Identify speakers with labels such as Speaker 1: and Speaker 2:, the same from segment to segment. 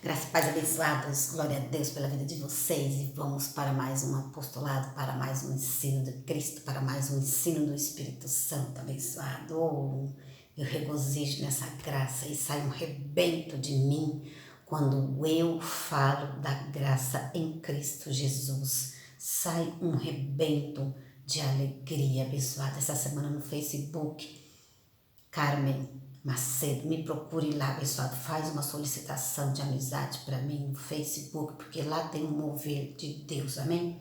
Speaker 1: Graça e paz abençoados, glória a Deus pela vida de vocês e vamos para mais um apostolado, para mais um ensino de Cristo, para mais um ensino do Espírito Santo abençoado. Eu regozijo nessa graça e sai um rebento de mim quando eu falo da graça em Cristo Jesus. Sai um rebento de alegria abençoada. Essa semana no Facebook, Carmen Macedo, me procure lá, abençoado, faz uma solicitação de amizade para mim no Facebook, porque lá tem um mover de Deus, amém?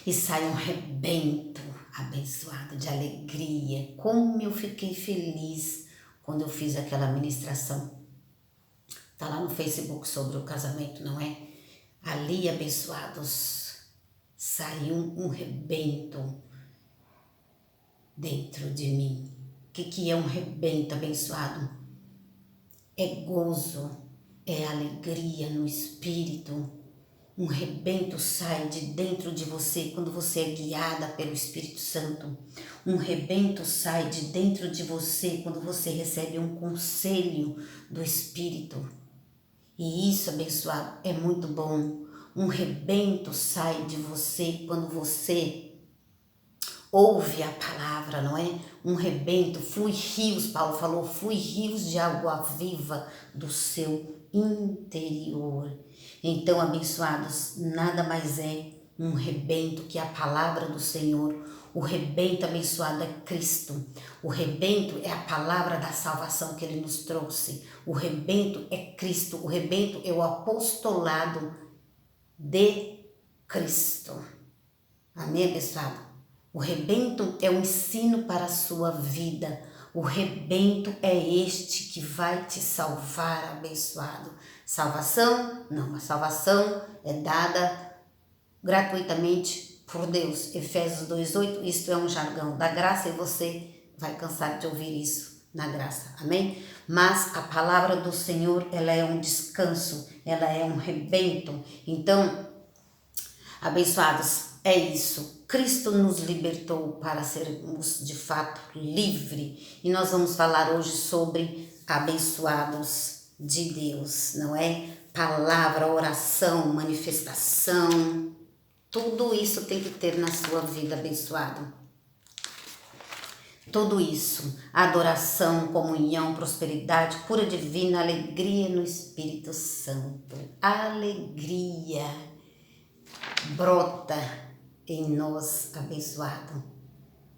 Speaker 1: E sai um rebento abençoado de alegria. Como eu fiquei feliz quando eu fiz aquela ministração. Tá lá no Facebook sobre o casamento, não é? Ali, abençoados, saiu um rebento dentro de mim. O que é um rebento abençoado? É gozo, é alegria no espírito. Um rebento sai de dentro de você quando você é guiada pelo Espírito Santo. Um rebento sai de dentro de você quando você recebe um conselho do Espírito. E isso, abençoado, é muito bom. Um rebento sai de você quando você ouve a palavra, não é? Um rebento, flui rios, Paulo falou, flui rios de água viva do seu interior. Então, abençoados, nada mais é um rebento que a palavra do Senhor. O rebento abençoado é Cristo. O rebento é a palavra da salvação que Ele nos trouxe. O rebento é Cristo. O rebento é o apostolado de Cristo. Amém, abençoado? O rebento é um ensino para a sua vida. O rebento é este que vai te salvar, abençoado. Salvação? Não, a salvação é dada gratuitamente por Deus. Efésios 2:8, isto é um jargão da graça e você vai cansar de ouvir isso na graça, amém? Mas a palavra do Senhor, ela é um descanso, ela é um rebento. Então, abençoados, é isso. Cristo nos libertou para sermos de fato livres. E nós vamos falar hoje sobre abençoados de Deus, não é? Palavra, oração, manifestação, tudo isso tem que ter na sua vida, abençoado. Tudo isso, adoração, comunhão, prosperidade, cura divina, alegria no Espírito Santo. Alegria brota em nós, abençoado,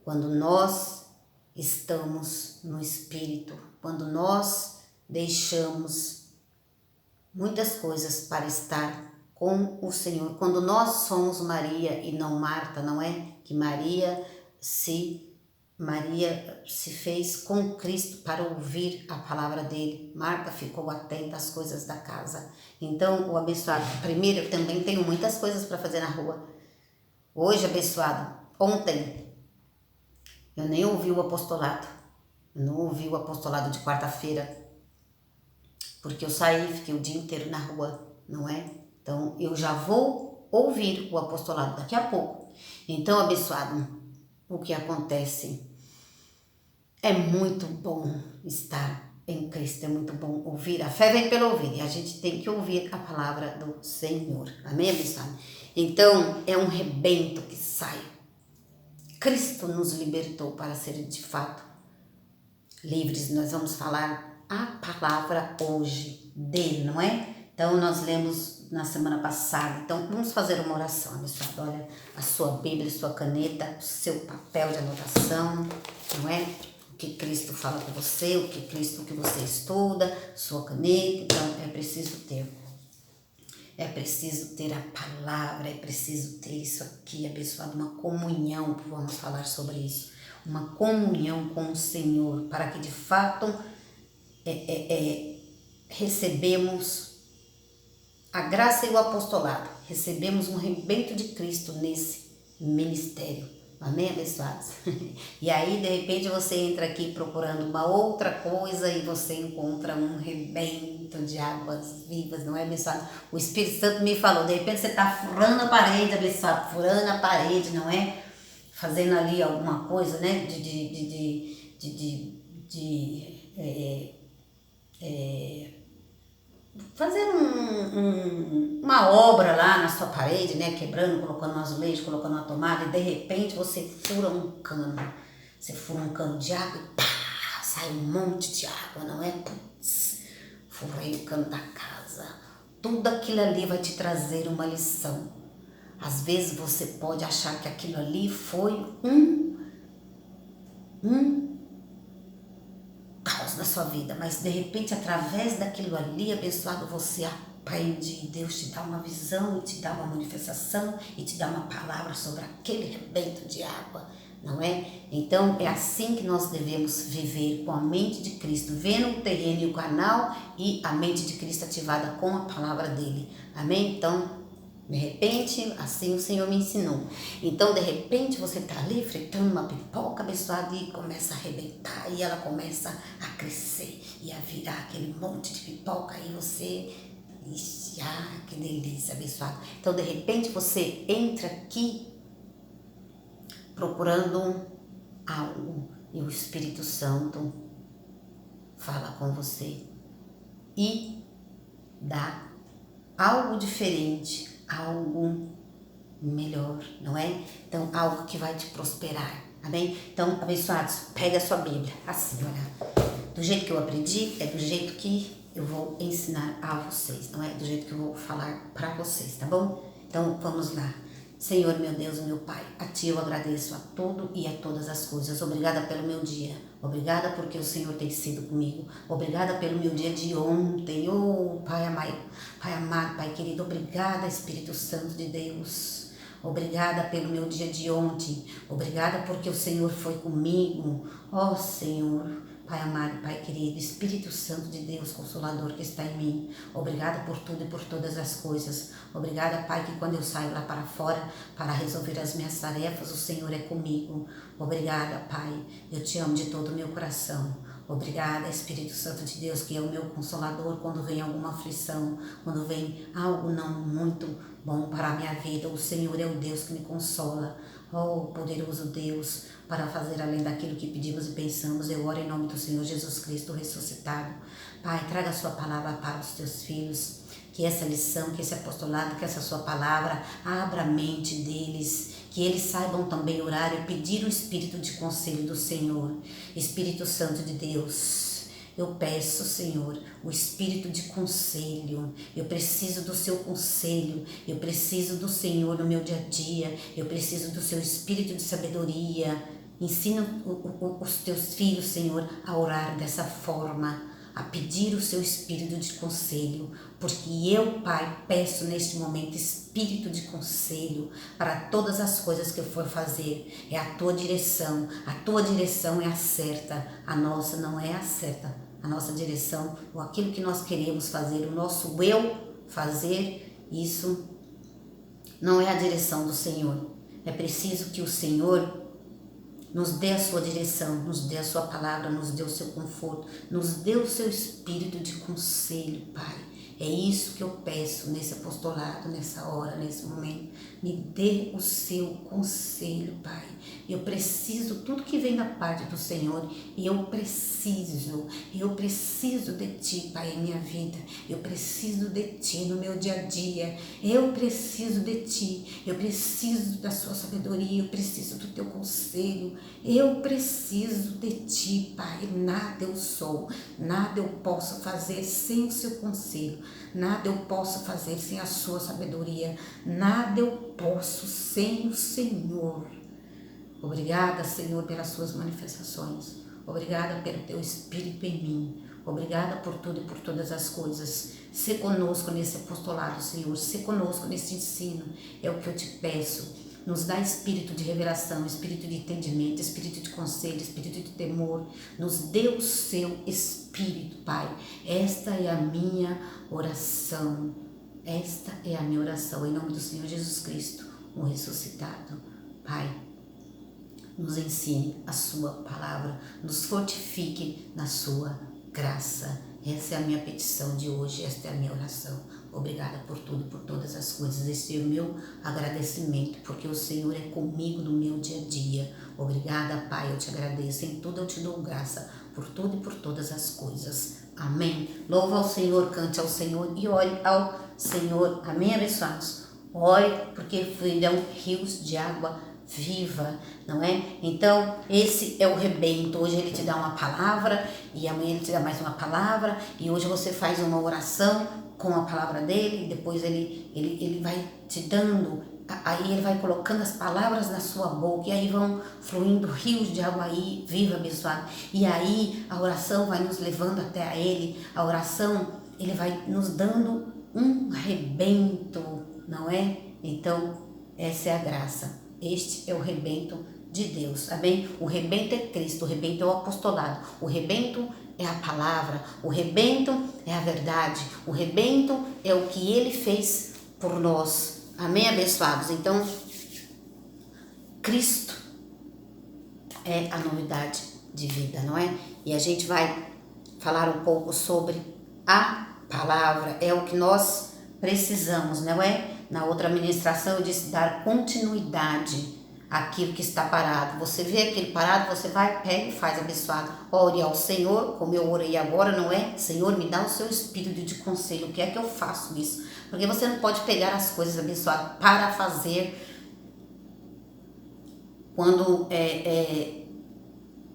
Speaker 1: quando nós estamos no Espírito, quando nós deixamos muitas coisas para estar com o Senhor, quando nós somos Maria e não Marta, não é? Que Maria se fez com Cristo para ouvir a palavra dele. Marta ficou atenta às coisas da casa. Então, o abençoado, primeiro, eu também tenho muitas coisas para fazer na rua. Hoje, abençoado, ontem, eu nem ouvi o apostolado. Eu não ouvi o apostolado de quarta-feira, porque eu saí, fiquei o dia inteiro na rua, não é? Então, eu já vou ouvir o apostolado daqui a pouco. Então, abençoado, o que acontece? É muito bom estar em Cristo, é muito bom ouvir. A fé vem pelo ouvir e a gente tem que ouvir a palavra do Senhor. Amém, abençoado? Então, é um rebento que sai. Cristo nos libertou para ser de fato livres. Nós vamos falar a palavra hoje dele, não é? Então, nós lemos na semana passada. Então, vamos fazer uma oração, abençoado. Olha, a sua Bíblia, a sua caneta, o seu papel de anotação, não é? O que Cristo fala com você, o que Cristo que você estuda, sua caneta. Então, é preciso ter. É preciso ter a palavra, é preciso ter isso aqui, abençoado, uma comunhão, vamos falar sobre isso. Uma comunhão com o Senhor, para que de fato recebemos a graça e o apostolado, recebemos um rebento de Cristo nesse ministério. Amém, abençoados? E aí, de repente, você entra aqui procurando uma outra coisa e você encontra um rebento de águas vivas, não é, abençoado? O Espírito Santo me falou, de repente você está furando a parede, abençoado, furando a parede, não é? Fazendo ali alguma coisa, né? fazer uma obra lá na sua parede, né? Quebrando, colocando um azulejo, colocando uma tomada, e de repente você fura um cano. Você fura um cano de água e pá, sai um monte de água, não é? Putz, furei o cano da casa. Tudo aquilo ali vai te trazer uma lição. Às vezes você pode achar que aquilo ali foi um caos na sua vida, mas de repente, através daquilo ali, abençoado, você aprende, Deus te dá uma visão e te dá uma manifestação e te dá uma palavra sobre aquele rebento de água, não é? Então, é assim que nós devemos viver, com a mente de Cristo, vendo o terreno e o canal e a mente de Cristo ativada com a palavra dele, amém? Então, de repente, assim o Senhor me ensinou. Então, de repente, você está ali fritando uma pipoca abençoada e começa a arrebentar e ela começa a crescer e a virar aquele monte de pipoca e você... Ixi, que delícia, abençoado. Então, de repente, você entra aqui procurando algo e o Espírito Santo fala com você e dá algo diferente, algo melhor, não é? Então, algo que vai te prosperar, amém? Então, abençoados, pega a sua Bíblia, assim, olha, do jeito que eu aprendi, é do jeito que eu vou ensinar a vocês, não é? Do jeito que eu vou falar para vocês, tá bom? Então, vamos lá. Senhor, meu Deus e meu Pai, a Ti eu agradeço a tudo e a todas as coisas. Obrigada pelo meu dia. Obrigada porque o Senhor tem sido comigo. Obrigada pelo meu dia de ontem. Oh, Pai amado, Pai querido, obrigada, Espírito Santo de Deus. Obrigada pelo meu dia de ontem. Obrigada porque o Senhor foi comigo. Oh, Senhor, Pai amado, Pai querido, Espírito Santo de Deus, Consolador que está em mim. Obrigada por tudo e por todas as coisas. Obrigada, Pai, que quando eu saio lá para fora para resolver as minhas tarefas, o Senhor é comigo. Obrigada, Pai, eu te amo de todo o meu coração. Obrigada, Espírito Santo de Deus, que é o meu Consolador quando vem alguma aflição, quando vem algo não muito bom para a minha vida. O Senhor é o Deus que me consola. Oh, poderoso Deus, para fazer além daquilo que pedimos e pensamos, eu oro em nome do Senhor Jesus Cristo ressuscitado. Pai, traga a sua palavra para os teus filhos, que essa lição, que esse apostolado, que essa sua palavra abra a mente deles, que eles saibam também orar e pedir o espírito de conselho do Senhor. Espírito Santo de Deus, eu peço, Senhor, o espírito de conselho. Eu preciso do seu conselho. Eu preciso do Senhor no meu dia a dia. Eu preciso do seu espírito de sabedoria. Ensina os teus filhos, Senhor, a orar dessa forma, a pedir o seu espírito de conselho, porque eu, Pai, peço neste momento espírito de conselho para todas as coisas que eu for fazer. É a tua direção é a certa, a nossa não é a certa. A nossa direção, ou aquilo que nós queremos fazer, o nosso eu fazer, isso não é a direção do Senhor. É preciso que o Senhor nos dê a sua direção, nos dê a sua palavra, nos dê o seu conforto, nos dê o seu espírito de conselho, Pai. É isso que eu peço nesse apostolado, nessa hora, nesse momento. Me dê o seu conselho, Pai. Eu preciso, tudo que vem da parte do Senhor, e eu preciso de Ti, Pai, em minha vida. Eu preciso de Ti no meu dia a dia. Eu preciso de Ti. Eu preciso da sua sabedoria. Eu preciso do Teu conselho. Eu preciso de Ti, Pai. Nada eu sou, nada eu posso fazer sem o seu conselho. Nada eu posso fazer sem a sua sabedoria. Nada eu posso sem o Senhor. Obrigada, Senhor, pelas suas manifestações. Obrigada pelo teu Espírito em mim. Obrigada por tudo e por todas as coisas. Se conosco nesse apostolado, Senhor. Se conosco nesse ensino. É o que eu te peço. Nos dá espírito de revelação, espírito de entendimento, espírito de conselho, espírito de temor. Nos dê o seu espírito, Pai. Esta é a minha oração. Esta é a minha oração. Em nome do Senhor Jesus Cristo, o ressuscitado. Pai, nos ensine a sua palavra. Nos fortifique na sua graça. Essa é a minha petição de hoje. Esta é a minha oração. Obrigada por tudo e por todas as coisas. Esse é o meu agradecimento, porque o Senhor é comigo no meu dia a dia. Obrigada, Pai, eu te agradeço. Em tudo eu te dou graça, por tudo e por todas as coisas. Amém. Louva ao Senhor, cante ao Senhor e ore ao Senhor. Amém, abençoados. Ore, porque fluirão rios de água viva, não é? Então, esse é o rebento. Hoje ele te dá uma palavra e amanhã ele te dá mais uma palavra e hoje você faz uma oração com a palavra dele, depois ele vai te dando, aí ele vai colocando as palavras na sua boca e aí vão fluindo rios de água aí, viva, abençoado. E aí a oração vai nos levando até a ele, a oração, ele vai nos dando um rebento, não é? Então, essa é a graça. Este é o rebento de Deus, amém? O rebento é Cristo, o rebento é o apostolado, o rebento é a palavra, o rebento é a verdade, o rebento é o que ele fez por nós, amém, abençoados? Então, Cristo é a novidade de vida, não é? E a gente vai falar um pouco sobre a palavra, é o que nós precisamos, não é? Na outra ministração eu disse dar continuidade àquilo que está parado. Você vê aquele parado, você vai, pega e faz, abençoado. Ore ao Senhor, como eu orei agora, não é? Senhor, me dá o seu espírito de conselho. O que é que eu faço isso? Porque você não pode pegar as coisas, abençoado, para fazer quando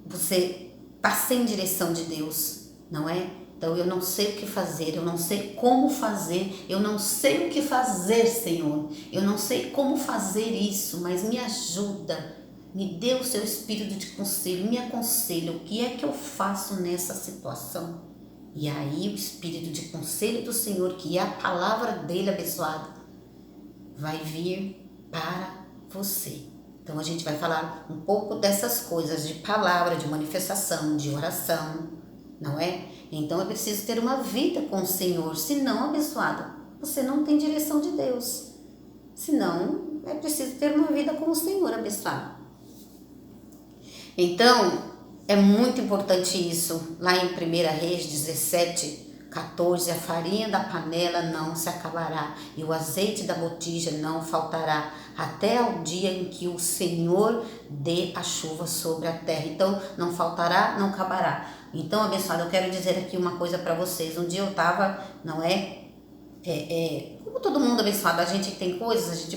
Speaker 1: você está sem direção de Deus, não é? Então eu não sei o que fazer, eu não sei como fazer, eu não sei o que fazer, Senhor. Eu não sei como fazer isso, mas me ajuda. Me dê o seu espírito de conselho, me aconselha o que é que eu faço nessa situação. E aí o espírito de conselho do Senhor, que é a palavra dele abençoada, vai vir para você. Então a gente vai falar um pouco dessas coisas de palavra, de manifestação, de oração, não é? Então é preciso ter uma vida com o Senhor, senão, abençoado, você não tem direção de Deus. Senão, é preciso ter uma vida com o Senhor, abençoado. Então, é muito importante isso. Lá em 1 Reis 17, 14, a farinha da panela não se acabará e o azeite da botija não faltará, até ao dia em que o Senhor dê a chuva sobre a terra. Então, não faltará, não acabará. Então, abençoado, eu quero dizer aqui uma coisa para vocês. Um dia eu estava, não como todo mundo, abençoado, a gente tem coisas, a gente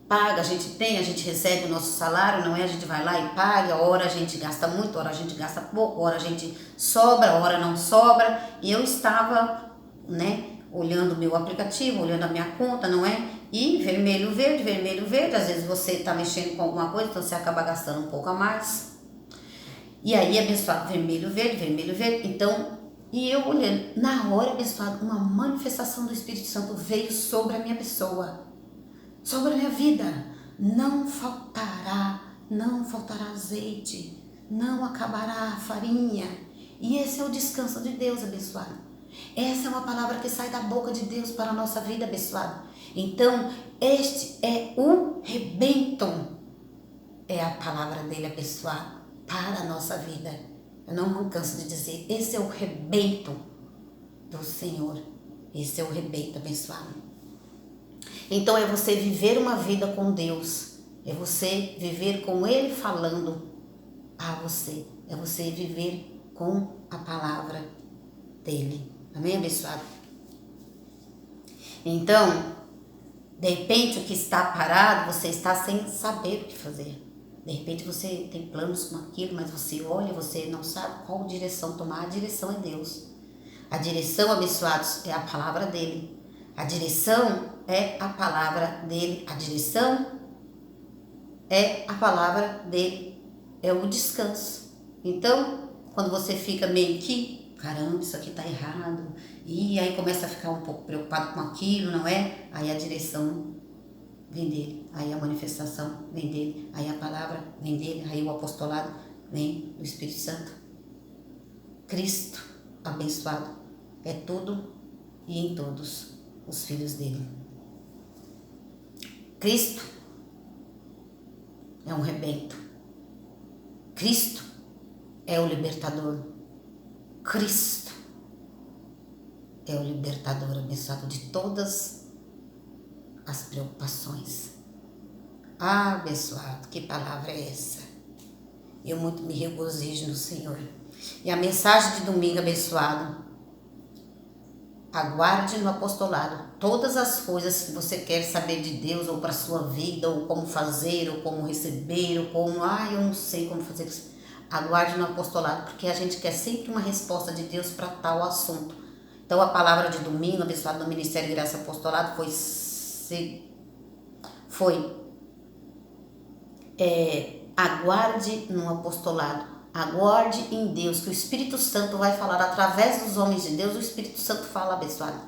Speaker 1: paga, a gente recebe o nosso salário, não é? A gente vai lá e paga, hora a gente gasta muito, hora a gente gasta pouco, hora a gente sobra, hora não sobra. E eu estava, olhando o meu aplicativo, olhando a minha conta, não é? E vermelho, verde, às vezes você está mexendo com alguma coisa, então você acaba gastando um pouco a mais. E aí, abençoado, vermelho, verde, então, e eu olhando, na hora, abençoado, uma manifestação do Espírito Santo veio sobre a minha pessoa, sobre a minha vida. Não faltará azeite, não acabará a farinha. E esse é o descanso de Deus, abençoado. Essa é uma palavra que sai da boca de Deus para a nossa vida, abençoado. Então, este é o rebento, é a palavra dele, abençoado, para a nossa vida. Eu não me canso de dizer, esse é o rebento do Senhor. Esse é o rebento, abençoado. Então é você viver uma vida com Deus, é você viver com Ele falando a você, é você viver com a palavra dele. Amém, abençoado? Então, de repente o que está parado, você está sem saber o que fazer. De repente você tem planos com aquilo, mas você olha, você não sabe qual direção tomar. A direção é Deus. A direção, abençoados, é a palavra dele. A direção é a palavra dele. A direção é a palavra dele. É o descanso. Então, quando você fica meio que, caramba, isso aqui tá errado, e aí começa a ficar um pouco preocupado com aquilo, não é? Aí a direção vem dele, aí a manifestação vem dele, aí a palavra vem dele, aí o apostolado vem do Espírito Santo. Cristo, abençoado, é tudo e em todos os filhos dele. Cristo é um rebento. Cristo é o libertador. Cristo é o libertador, abençoado, de todas as preocupações. Ah, abençoado, que palavra é essa? Eu muito me regozijo no Senhor. E a mensagem de domingo abençoado: aguarde no apostolado todas as coisas que você quer saber de Deus, ou para a sua vida, ou como fazer, ou como receber, ou como, eu não sei como fazer isso. Aguarde no apostolado, porque a gente quer sempre uma resposta de Deus para tal assunto. Então a palavra de domingo, abençoado no Ministério de Graça e Apostolado, aguarde no apostolado. Aguarde em Deus, que o Espírito Santo vai falar através dos homens de Deus. O Espírito Santo fala, abençoado.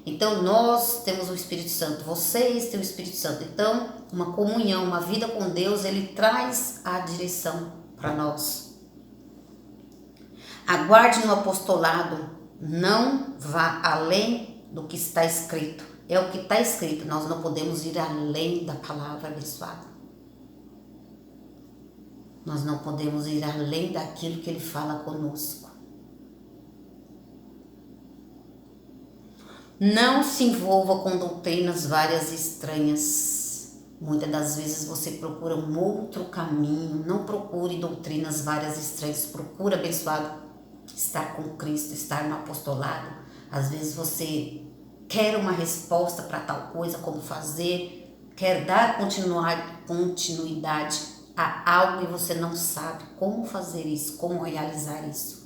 Speaker 1: Então nós temos o Espírito Santo, vocês têm o Espírito Santo. Então uma comunhão, uma vida com Deus, ele traz a direção para nós. Aguarde no apostolado, não vá além do que está escrito. É o que está escrito, nós não podemos ir além da palavra, abençoada. Nós não podemos ir além daquilo que ele fala conosco. Não se envolva com doutrinas várias e estranhas. Muitas das vezes você procura um outro caminho. Não procure doutrinas várias e estranhas. Procura, abençoado, estar com Cristo, estar no apostolado. Às vezes você quer uma resposta para tal coisa, como fazer, quer dar continuidade a algo e você não sabe como fazer isso, como realizar isso.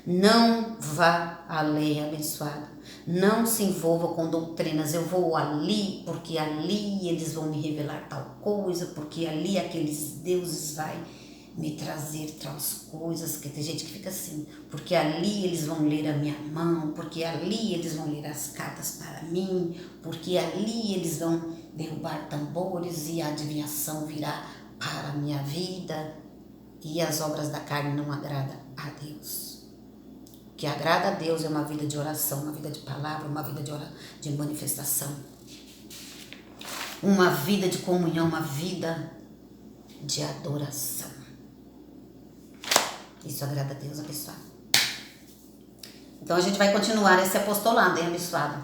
Speaker 1: Não vá além, abençoado. Não se envolva com doutrinas. Eu vou ali porque ali eles vão me revelar tal coisa, porque ali aqueles deuses vai me trazer tais coisas, que tem gente que fica assim, porque ali eles vão ler a minha mão, porque ali eles vão ler as cartas para mim, porque ali eles vão derrubar tambores e a adivinhação virá para a minha vida. E as obras da carne não agradam a Deus. O que agrada a Deus é uma vida de oração, uma vida de palavra, uma vida de manifestação, uma vida de comunhão, uma vida de adoração. Isso agrada a Deus, abençoado. Então a gente vai continuar esse apostolado, hein, abençoado?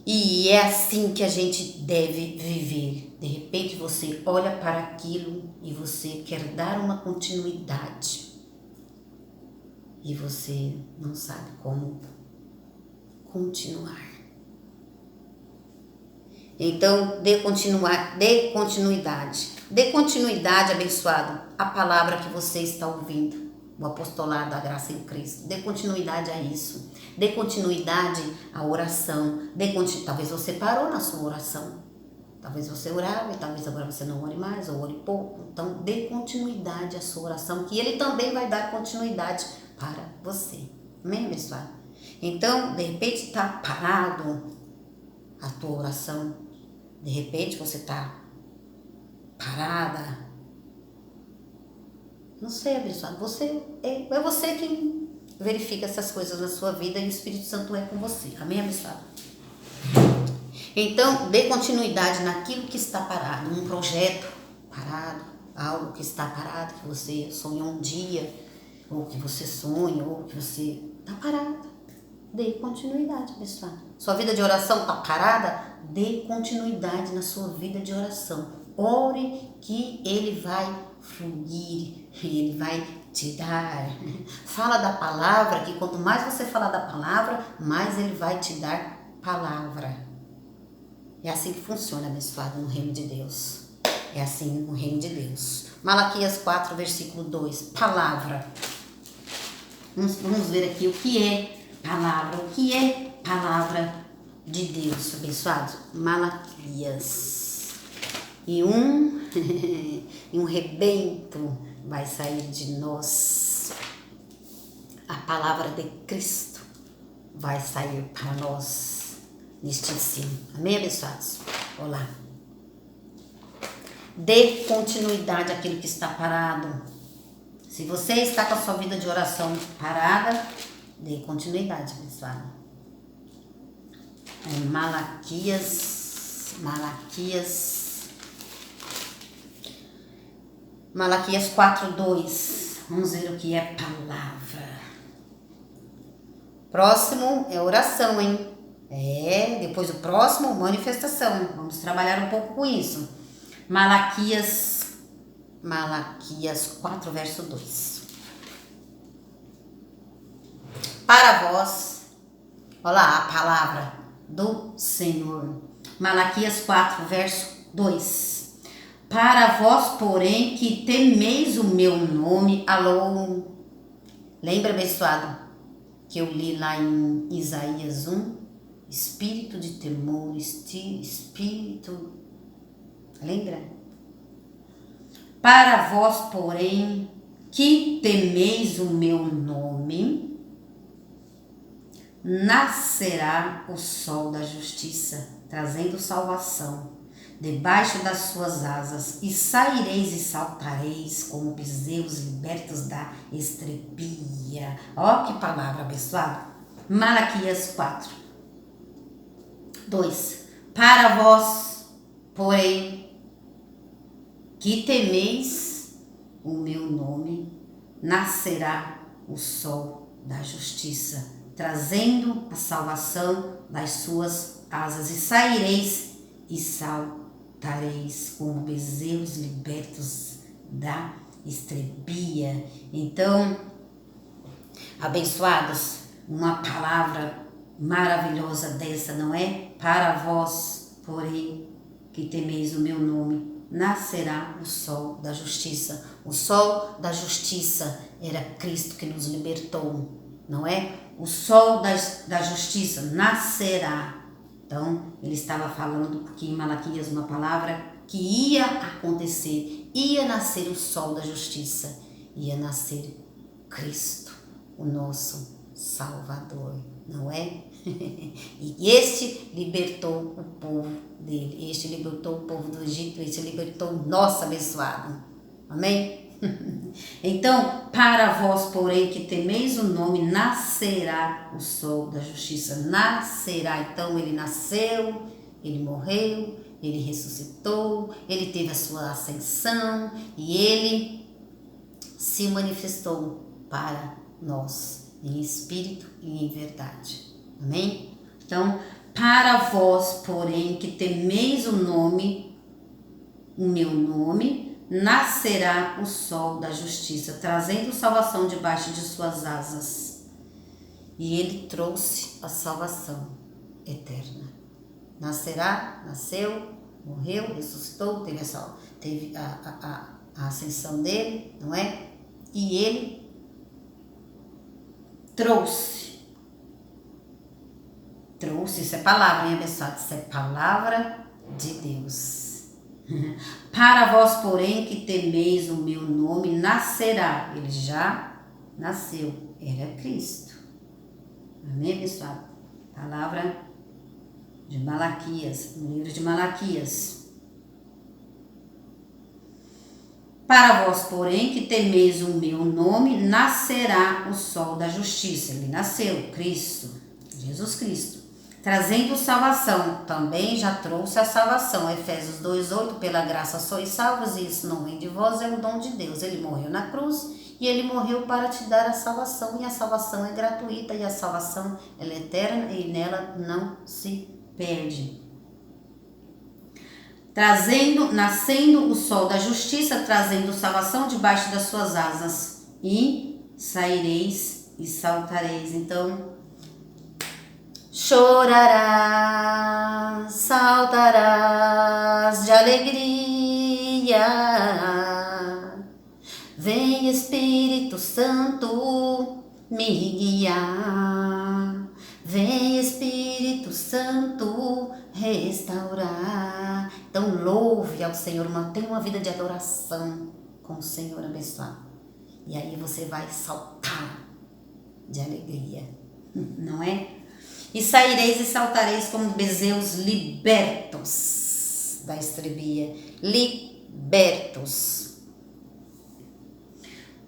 Speaker 1: E é assim que a gente deve viver. De repente você olha para aquilo e você quer dar uma continuidade. E você não sabe como continuar. Então, dê continuidade. Dê continuidade, abençoado, à palavra que você está ouvindo. O apostolado da graça em Cristo. Dê continuidade a isso. Dê continuidade à oração. Talvez você parou na sua oração. Talvez você orava e talvez agora você não ore mais ou ore pouco. Então, dê continuidade à sua oração, que Ele também vai dar continuidade para você. Amém, abençoado? Então, de repente está parado a tua oração. De repente você está parada. Não sei, abençoado. É você quem verifica essas coisas na sua vida e o Espírito Santo é com você. Amém, abençoado? Então, dê continuidade naquilo que está parado. Um projeto parado, algo que está parado, que você sonhou um dia, ou que você sonha, ou que você está parado. Dê continuidade, abençoado. Sua vida de oração está parada? Dê continuidade na sua vida de oração. Ore que Ele vai fluir, Ele vai te dar. Fala da palavra, que quanto mais você falar da palavra, mais Ele vai te dar palavra. É assim que funciona, abençoado, no reino de Deus. É assim no reino de Deus. Malaquias 4, versículo 2. Palavra. Vamos ver aqui o que é palavra. O que é palavra de Deus, abençoado? Malaquias. E um rebento vai sair de nós. A palavra de Cristo vai sair para nós neste ensino. Amém, abençoados? Olá. Dê continuidade àquilo que está parado. Se você está com a sua vida de oração parada, dê continuidade, abençoado. Malaquias 4:2. Vamos ver o que é palavra. Próximo é oração, hein? Depois o próximo, manifestação. Vamos trabalhar um pouco com isso. Malaquias 4, verso 2. Para vós, olha lá a palavra do Senhor. Malaquias 4, verso 2. Para vós, porém, que temeis o meu nome, alô. Lembra, abençoado, que eu li lá em Isaías 1? Espírito de temor, espírito. Lembra? Para vós, porém, que temeis o meu nome, nascerá o sol da justiça, trazendo salvação debaixo das suas asas, e saireis e saltareis como bezerros libertos da estrebia. Ó que palavra abençoada. Malaquias 4, 2. Para vós, porém, que temeis o meu nome, nascerá o sol da justiça, trazendo a salvação das suas asas, e saireis e saltareis como bezerros libertos da estrebia. Então, abençoados, uma palavra maravilhosa dessa, não é? Para vós, porém, que temeis o meu nome, nascerá o sol da justiça. O sol da justiça era Cristo que nos libertou, não é? O sol da justiça nascerá. Então, ele estava falando aqui em Malaquias uma palavra que ia acontecer, ia nascer o sol da justiça, ia nascer Cristo, o nosso Salvador, não é? E este libertou o povo dele, este libertou o povo do Egito, este libertou o nosso abençoado, amém? Então, para vós, porém, que temeis o nome, nascerá o sol da justiça, nascerá. Então, ele nasceu, ele morreu, ele ressuscitou, ele teve a sua ascensão e ele se manifestou para nós, em espírito e em verdade, amém? Então, para vós, porém, que temeis o meu nome, nascerá o sol da justiça, trazendo salvação debaixo de suas asas. E ele trouxe a salvação eterna. Nascerá, nasceu, morreu, ressuscitou, teve a ascensão dele, não é? E ele trouxe, isso é palavra, hein, abençoado? Isso é palavra de Deus. Para vós, porém, que temeis o meu nome, nascerá. Ele já nasceu, era Cristo. Amém, abençoado? Palavra de Malaquias, no livro de Malaquias. Para vós, porém, que temeis o meu nome, nascerá o sol da justiça. Ele nasceu, Cristo, Jesus Cristo, trazendo salvação. Também já trouxe a salvação. Efésios 2:8, pela graça sois salvos, e isso não vem de vós, é o dom de Deus. Ele morreu na cruz e ele morreu para te dar a salvação, e a salvação é gratuita, e a salvação ela é eterna e nela não se perde. Nascendo o sol da justiça, trazendo salvação debaixo das suas asas, e saireis e saltareis. Então, chorarás, saltarás de alegria. Vem Espírito Santo me guiar. Vem Espírito Santo restaurar. Então louve ao Senhor, mantenha uma vida de adoração com o Senhor abençoado. E aí você vai saltar de alegria, não é? E saireis e saltareis como bezerros libertos da estrebia. Libertos.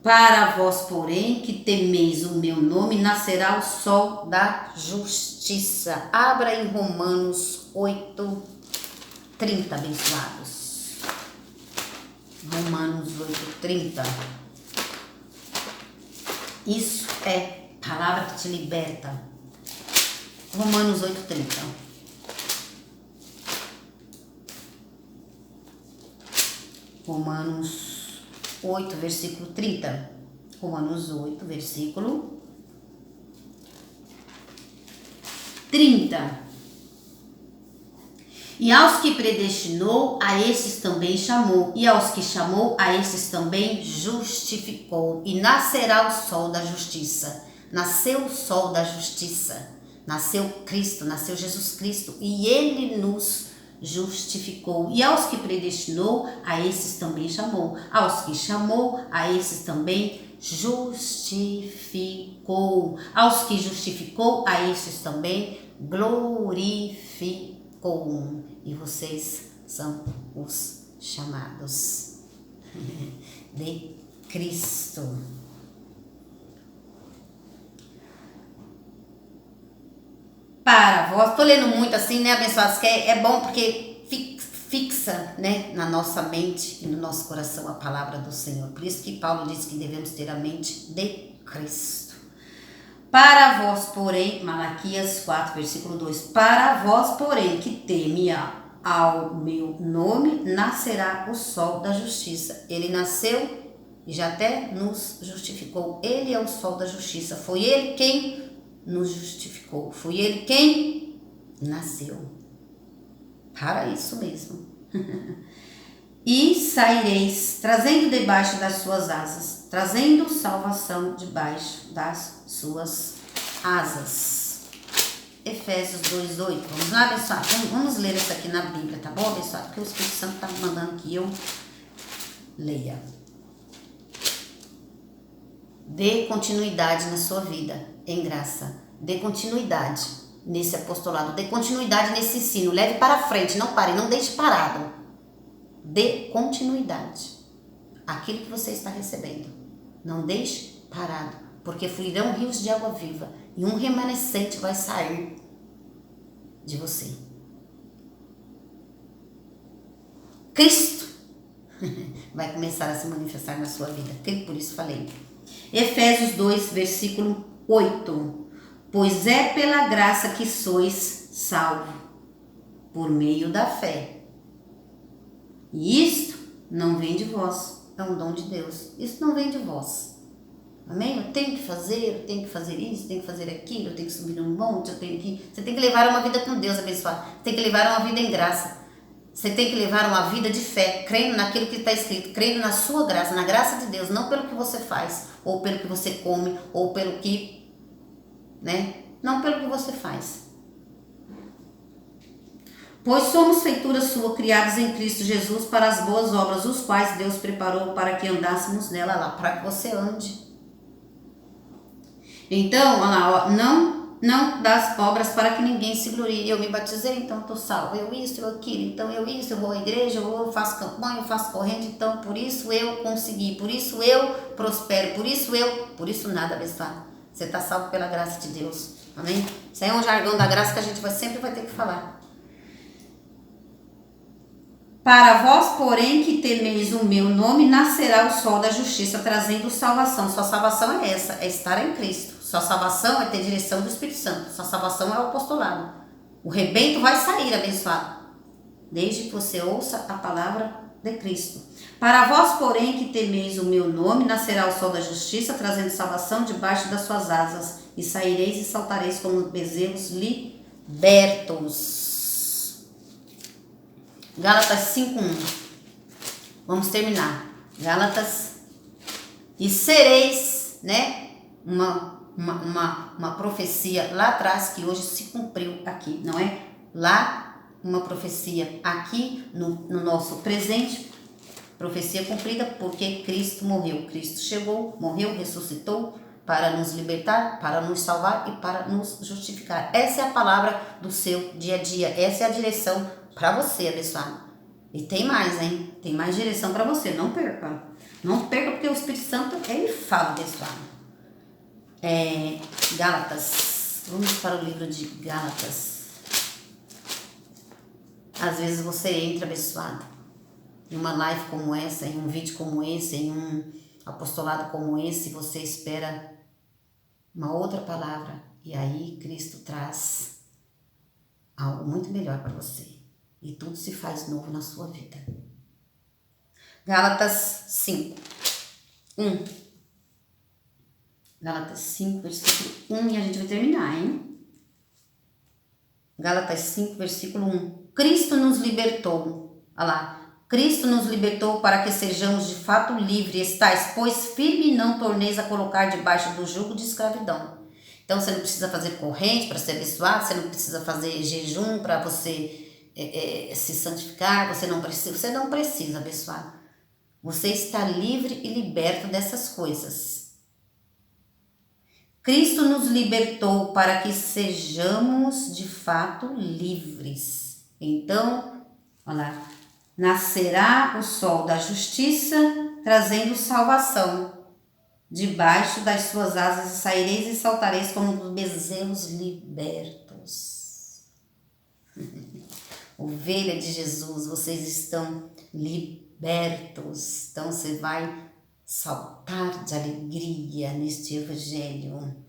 Speaker 1: Para vós, porém, que temeis o meu nome, nascerá o sol da justiça. Abra em Romanos 8:30, abençoados. Romanos 8:30. Isso é palavra que te liberta. Romanos 8:30. Romanos 8, versículo 30. Romanos 8, versículo 30. E aos que predestinou, a esses também chamou. E aos que chamou, a esses também justificou. E nascerá o sol da justiça. Nasceu o sol da justiça. Nasceu Cristo, nasceu Jesus Cristo. E Ele nos justificou. E aos que predestinou, a esses também chamou. Aos que chamou, a esses também justificou. Aos que justificou, a esses também glorificou. E vocês são os chamados de Cristo. Para vós, tô lendo muito assim, né, abençoados, que é bom porque fixa, né, na nossa mente e no nosso coração a palavra do Senhor. Por isso que Paulo diz que devemos ter a mente de Cristo. Para vós, porém, Malaquias 4, versículo 2, para vós, porém, que teme ao meu nome, nascerá o sol da justiça. Ele nasceu e já até nos justificou. Ele é o sol da justiça. Foi ele quem nos justificou. Foi ele quem nasceu. Para isso mesmo. E saireis, trazendo debaixo das suas asas, trazendo salvação debaixo das suas asas. Efésios 2:8. Vamos lá, abençoado? Vamos ler isso aqui na Bíblia, tá bom, abençoado? Porque o Espírito Santo está me mandando que eu leia. Dê continuidade na sua vida, em graça. Dê continuidade nesse apostolado. Dê continuidade nesse ensino. Leve para frente, não pare, não deixe parado. Dê continuidade àquilo que você está recebendo. Não deixe parado, porque fluirão rios de água viva e um remanescente vai sair de você. Cristo vai começar a se manifestar na sua vida. Por isso falei. Efésios 2, versículo 8. Pois é pela graça que sois salvos, por meio da fé. E isto não vem de vós, é um dom de Deus. Isso não vem de vós. Amém? Eu tenho que fazer isso, tenho que fazer aquilo, eu tenho que subir num monte, você tem que levar uma vida com Deus, abençoado. Tem que levar uma vida em graça. Você tem que levar uma vida de fé, crendo naquilo que está escrito, crendo na sua graça, na graça de Deus, não pelo que você faz, ou pelo que você come, ou pelo que, né? Não pelo que você faz. Pois somos feitura sua, criados em Cristo Jesus para as boas obras, os quais Deus preparou para que andássemos nela lá, para que você ande. Então, olha lá, não das obras para que ninguém se glorie. Eu me batizei, então estou salvo. Eu isso, eu aquilo, então eu isso, eu vou à igreja, eu faço campanha, eu faço corrente, então por isso eu consegui, por isso eu prospero, por isso nada, abençoado. Você está salvo pela graça de Deus. Amém? Isso aí é um jargão da graça que a gente sempre vai ter que falar. Para vós, porém, que temeis o meu nome, nascerá o sol da justiça, trazendo salvação. Sua salvação é essa, é estar em Cristo. Sua salvação é ter direção do Espírito Santo. Sua salvação é o apostolado. O rebento vai sair, abençoado, desde que você ouça a palavra de Cristo. Para vós, porém, que temeis o meu nome, nascerá o sol da justiça, trazendo salvação debaixo das suas asas. E saireis e saltareis como bezerros libertos. Gálatas 5:1. Vamos terminar. Gálatas. E sereis, né? Uma profecia lá atrás que hoje se cumpriu aqui, não é? Lá, uma profecia aqui no nosso presente. Profecia cumprida porque Cristo morreu. Cristo chegou, morreu, ressuscitou para nos libertar, para nos salvar e para nos justificar. Essa é a palavra do seu dia a dia. Essa é a direção para você, abençoado. E tem mais, hein? Tem mais direção para você. Não perca. Não perca, porque o Espírito Santo, ele fala, abençoado. Gálatas. Vamos para o livro de Gálatas. Às vezes você entra, abençoado, em uma live como essa, em um vídeo como esse, em um apostolado como esse, você espera uma outra palavra. E aí Cristo traz algo muito melhor para você. E tudo se faz novo na sua vida. Gálatas 5:1. Gálatas 5, versículo 1, e a gente vai terminar, hein? Gálatas 5, versículo 1. Cristo nos libertou. Olha lá. Cristo nos libertou para que sejamos de fato livres. Estais, pois, firme e não torneis a colocar debaixo do jugo de escravidão. Então, você não precisa fazer corrente para ser abençoado, você não precisa fazer jejum para você se santificar, você não precisa, abençoado. Você está livre e liberto dessas coisas. Cristo nos libertou para que sejamos de fato livres. Então, olha lá, nascerá o sol da justiça, trazendo salvação. Debaixo das suas asas saireis e saltareis como bezerros libertos. Ovelha de Jesus, vocês estão libertos. Então você vai saltar de alegria neste evangelho.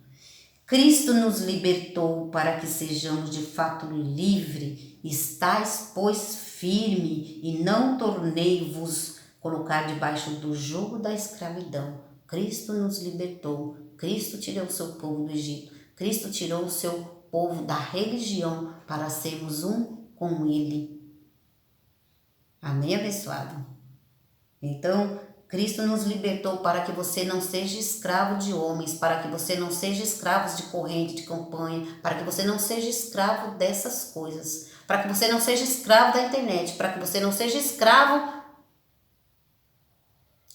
Speaker 1: Cristo nos libertou para que sejamos de fato livres. Estais, pois, firme e não tornei-vos colocar debaixo do jugo da escravidão. Cristo nos libertou. Cristo tirou o seu povo do Egito. Cristo tirou o seu povo da religião para sermos um com Ele. Amém, abençoado? Então, Cristo nos libertou para que você não seja escravo de homens, para que você não seja escravo de corrente, de campanha, para que você não seja escravo dessas coisas, para que você não seja escravo da internet, para que você não seja escravo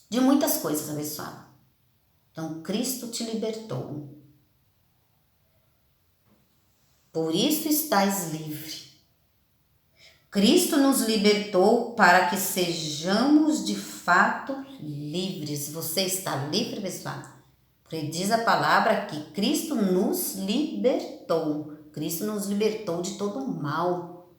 Speaker 1: de muitas coisas, abençoado. Então, Cristo te libertou. Por isso estás livre. Cristo nos libertou para que sejamos de fato livres. Você está livre, pessoal? Porque diz a palavra que Cristo nos libertou. Cristo nos libertou de todo mal.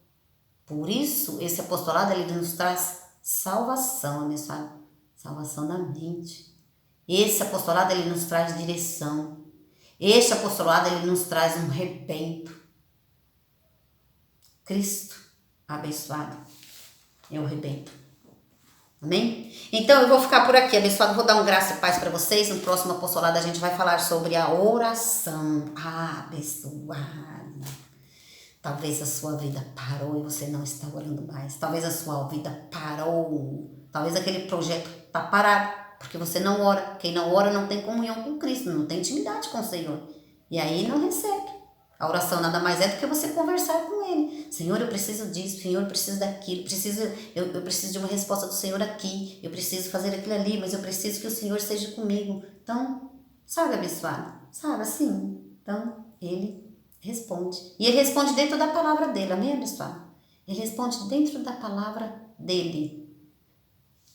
Speaker 1: Por isso, esse apostolado ele nos traz salvação, pessoal. Salvação da mente. Esse apostolado ele nos traz direção. Este apostolado ele nos traz um rebento. Cristo abençoado é o rebento. Amém? Então eu vou ficar por aqui, abençoado. Vou dar um graça e paz para vocês. No próximo apostolado a gente vai falar sobre a oração. Abençoada. Talvez a sua vida parou e você não está orando mais. Talvez a sua vida parou. Talvez aquele projeto está parado. Porque você não ora. Quem não ora não tem comunhão com Cristo, não tem intimidade com o Senhor. E aí não recebe. A oração nada mais é do que você conversar com Ele. Senhor, eu preciso disso. Senhor, eu preciso daquilo. Eu preciso de uma resposta do Senhor aqui. Eu preciso fazer aquilo ali, mas eu preciso que o Senhor esteja comigo. Então, sabe, abençoado? Sabe, assim. Então, Ele responde. E Ele responde dentro da palavra dEle. Amém, abençoado? Ele responde dentro da palavra dEle.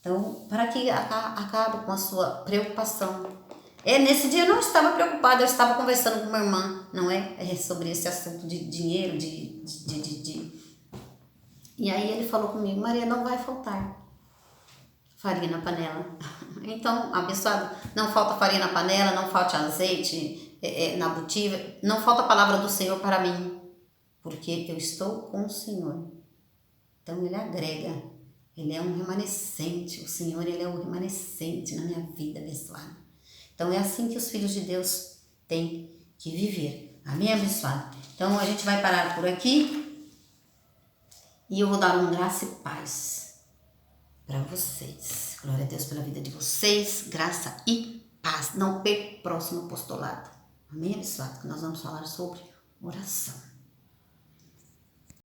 Speaker 1: Então, para que acabe com a sua preocupação. Nesse dia eu não estava preocupada, eu estava conversando com uma irmã, não é? Sobre esse assunto de dinheiro, E aí ele falou comigo, Maria, não vai faltar farinha na panela. Então, abençoado, não falta farinha na panela, não falta azeite na botiva, não falta a palavra do Senhor para mim, porque eu estou com o Senhor. Então, Ele agrega. Ele é um remanescente, o Senhor ele é um remanescente na minha vida, abençoado. Então é assim que os filhos de Deus têm que viver. Amém, abençoado? Então a gente vai parar por aqui e eu vou dar um graça e paz para vocês. Glória a Deus pela vida de vocês, graça e paz. Não perca o próximo apostolado. Amém, abençoado? Que nós vamos falar sobre oração.